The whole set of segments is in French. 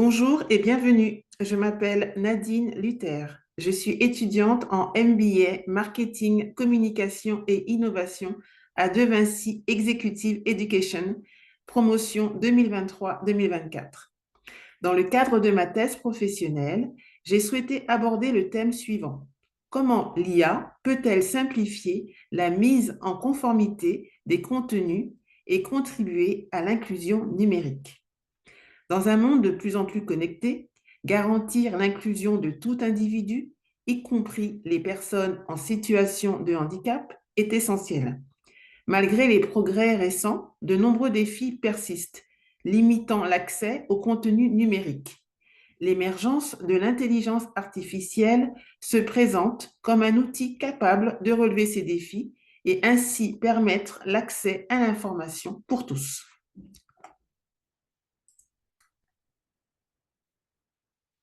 Bonjour et bienvenue. Je m'appelle Nadine Luther. Je suis étudiante en MBA Marketing, Communication et Innovation à De Vinci Executive Education, promotion 2023-2024. Dans le cadre de ma thèse professionnelle, j'ai souhaité aborder le thème suivant. Comment l'IA peut-elle simplifier la mise en conformité des contenus et contribuer à l'inclusion numérique? Dans un monde de plus en plus connecté, garantir l'inclusion de tout individu, y compris les personnes en situation de handicap, est essentiel. Malgré les progrès récents, de nombreux défis persistent, limitant l'accès au contenu numérique. L'émergence de l'intelligence artificielle se présente comme un outil capable de relever ces défis et ainsi permettre l'accès à l'information pour tous.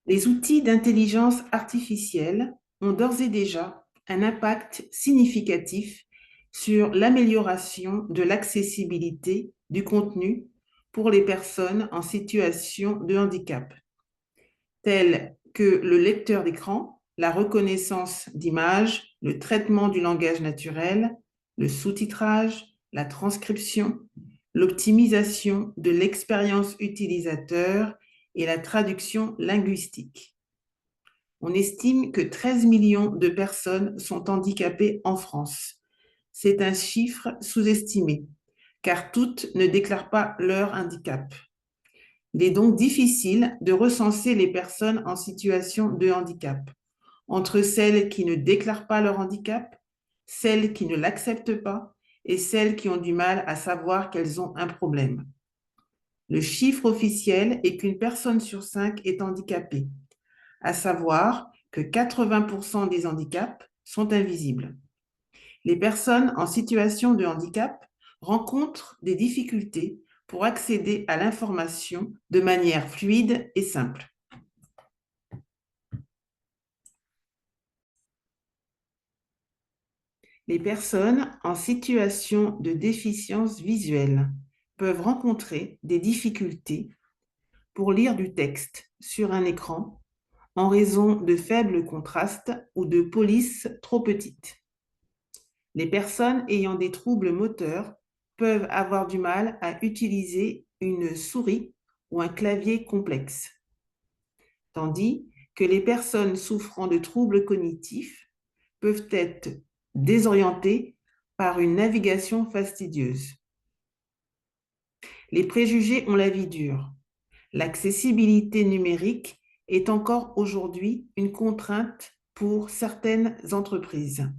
Les outils d'intelligence artificielle ont d'ores et déjà un impact significatif sur l'amélioration de l'accessibilité du contenu pour les personnes en situation de handicap, tels que le lecteur d'écran, la reconnaissance d'images, le traitement du langage naturel, le sous-titrage, la transcription, l'optimisation de l'expérience utilisateur et la traduction linguistique. On estime que 13 millions de personnes sont handicapées en France. C'est un chiffre sous-estimé, car toutes ne déclarent pas leur handicap. Il est donc difficile de recenser les personnes en situation de handicap, entre celles qui ne déclarent pas leur handicap, celles qui ne l'acceptent pas et celles qui ont du mal à savoir qu'elles ont un problème. Le chiffre officiel est qu'une personne sur 5 est handicapée, à savoir que 80% des handicaps sont invisibles. Les personnes en situation de handicap rencontrent des difficultés pour accéder à l'information de manière fluide et simple. Les personnes en situation de déficience visuelle peuvent rencontrer des difficultés pour lire du texte sur un écran en raison de faibles contrastes ou de polices trop petites. Les personnes ayant des troubles moteurs peuvent avoir du mal à utiliser une souris ou un clavier complexe, tandis que les personnes souffrant de troubles cognitifs peuvent être désorientées par une navigation fastidieuse. Les préjugés ont la vie dure. L'accessibilité numérique est encore aujourd'hui une contrainte pour certaines entreprises.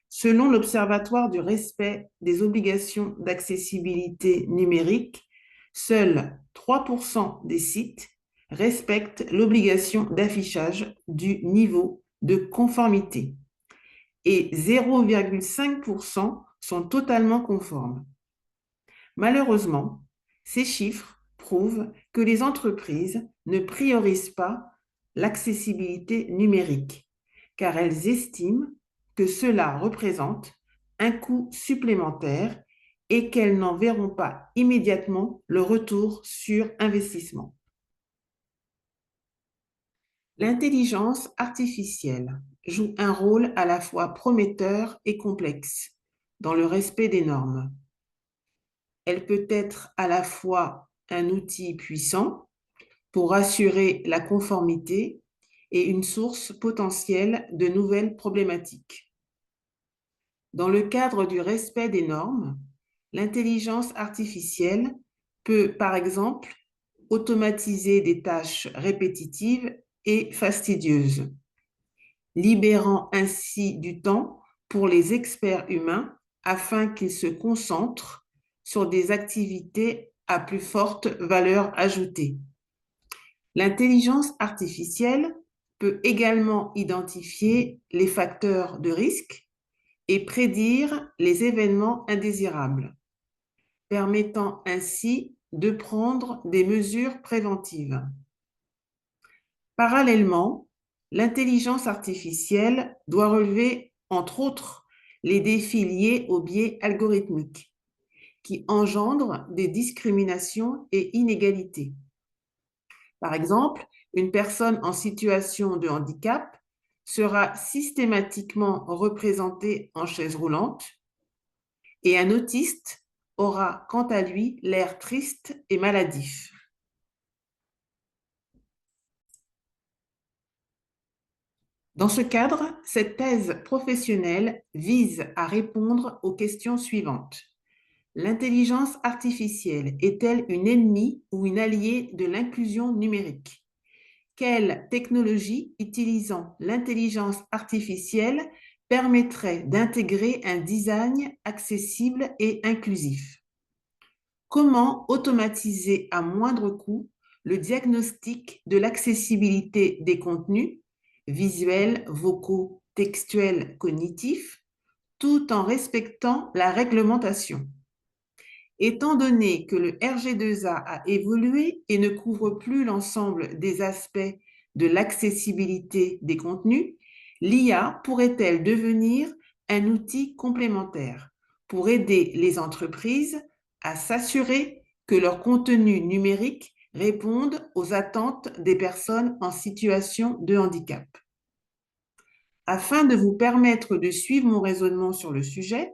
Selon l'Observatoire du respect des obligations d'accessibilité numérique, seuls 3% des sites respectent l'obligation d'affichage du niveau de conformité et 0,5% sont totalement conformes. Malheureusement, ces chiffres prouvent que les entreprises ne priorisent pas l'accessibilité numérique, car elles estiment que cela représente un coût supplémentaire et qu'elles n'en verront pas immédiatement le retour sur investissement. L'intelligence artificielle joue un rôle à la fois prometteur et complexe dans le respect des normes. Elle peut être à la fois un outil puissant pour assurer la conformité et une source potentielle de nouvelles problématiques. Dans le cadre du respect des normes, l'intelligence artificielle peut, par exemple, automatiser des tâches répétitives et fastidieuses, libérant ainsi du temps pour les experts humains afin qu'ils se concentrent sur des activités à plus forte valeur ajoutée. L'intelligence artificielle peut également identifier les facteurs de risque et prédire les événements indésirables, permettant ainsi de prendre des mesures préventives. Parallèlement, l'intelligence artificielle doit relever, entre autres, les défis liés aux biais algorithmiques, qui engendrent des discriminations et inégalités. Par exemple, une personne en situation de handicap sera systématiquement représentée en chaise roulante et un autiste aura quant à lui l'air triste et maladif. Dans ce cadre, cette thèse professionnelle vise à répondre aux questions suivantes. L'intelligence artificielle est-elle une ennemie ou une alliée de l'inclusion numérique? Quelle technologie utilisant l'intelligence artificielle permettrait d'intégrer un design accessible et inclusif? Comment automatiser à moindre coût le diagnostic de l'accessibilité des contenus visuels, vocaux, textuels, cognitifs, tout en respectant la réglementation? Étant donné que le RG2A a évolué et ne couvre plus l'ensemble des aspects de l'accessibilité des contenus, l'IA pourrait-elle devenir un outil complémentaire pour aider les entreprises à s'assurer que leurs contenus numériques répondent aux attentes des personnes en situation de handicap? Afin de vous permettre de suivre mon raisonnement sur le sujet,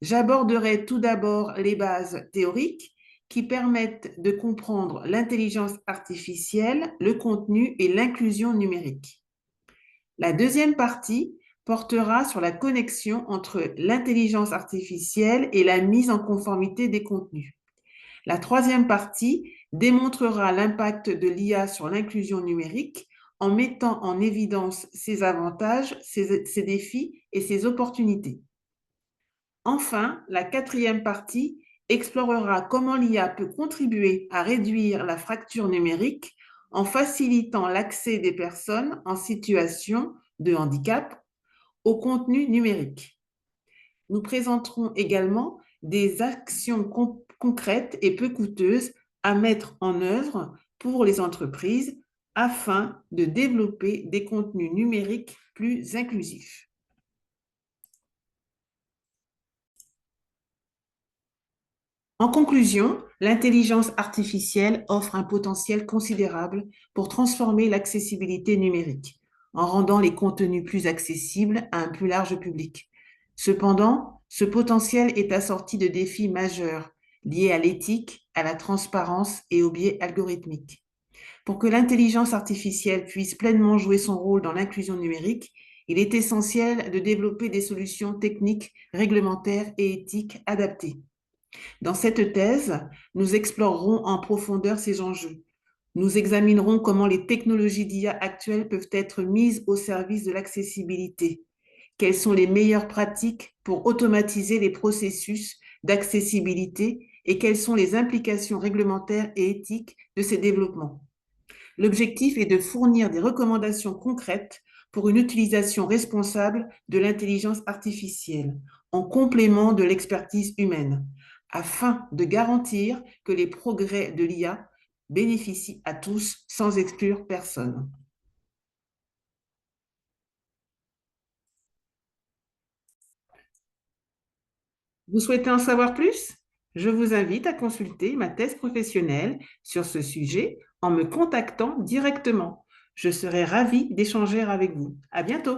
j'aborderai tout d'abord les bases théoriques qui permettent de comprendre l'intelligence artificielle, le contenu et l'inclusion numérique. La deuxième partie portera sur la connexion entre l'intelligence artificielle et la mise en conformité des contenus. La troisième partie démontrera l'impact de l'IA sur l'inclusion numérique en mettant en évidence ses avantages, ses défis et ses opportunités. Enfin, la quatrième partie explorera comment l'IA peut contribuer à réduire la fracture numérique en facilitant l'accès des personnes en situation de handicap au contenu numérique. Nous présenterons également des actions concrètes et peu coûteuses à mettre en œuvre pour les entreprises afin de développer des contenus numériques plus inclusifs. En conclusion, l'intelligence artificielle offre un potentiel considérable pour transformer l'accessibilité numérique en rendant les contenus plus accessibles à un plus large public. Cependant, ce potentiel est assorti de défis majeurs liés à l'éthique, à la transparence et aux biais algorithmiques. Pour que l'intelligence artificielle puisse pleinement jouer son rôle dans l'inclusion numérique, il est essentiel de développer des solutions techniques, réglementaires et éthiques adaptées. Dans cette thèse, nous explorerons en profondeur ces enjeux. Nous examinerons comment les technologies d'IA actuelles peuvent être mises au service de l'accessibilité. Quelles sont les meilleures pratiques pour automatiser les processus d'accessibilité et quelles sont les implications réglementaires et éthiques de ces développements. L'objectif est de fournir des recommandations concrètes pour une utilisation responsable de l'intelligence artificielle, en complément de l'expertise humaine, afin de garantir que les progrès de l'IA bénéficient à tous sans exclure personne. Vous souhaitez en savoir plus? Je vous invite à consulter ma thèse professionnelle sur ce sujet en me contactant directement. Je serai ravie d'échanger avec vous. À bientôt.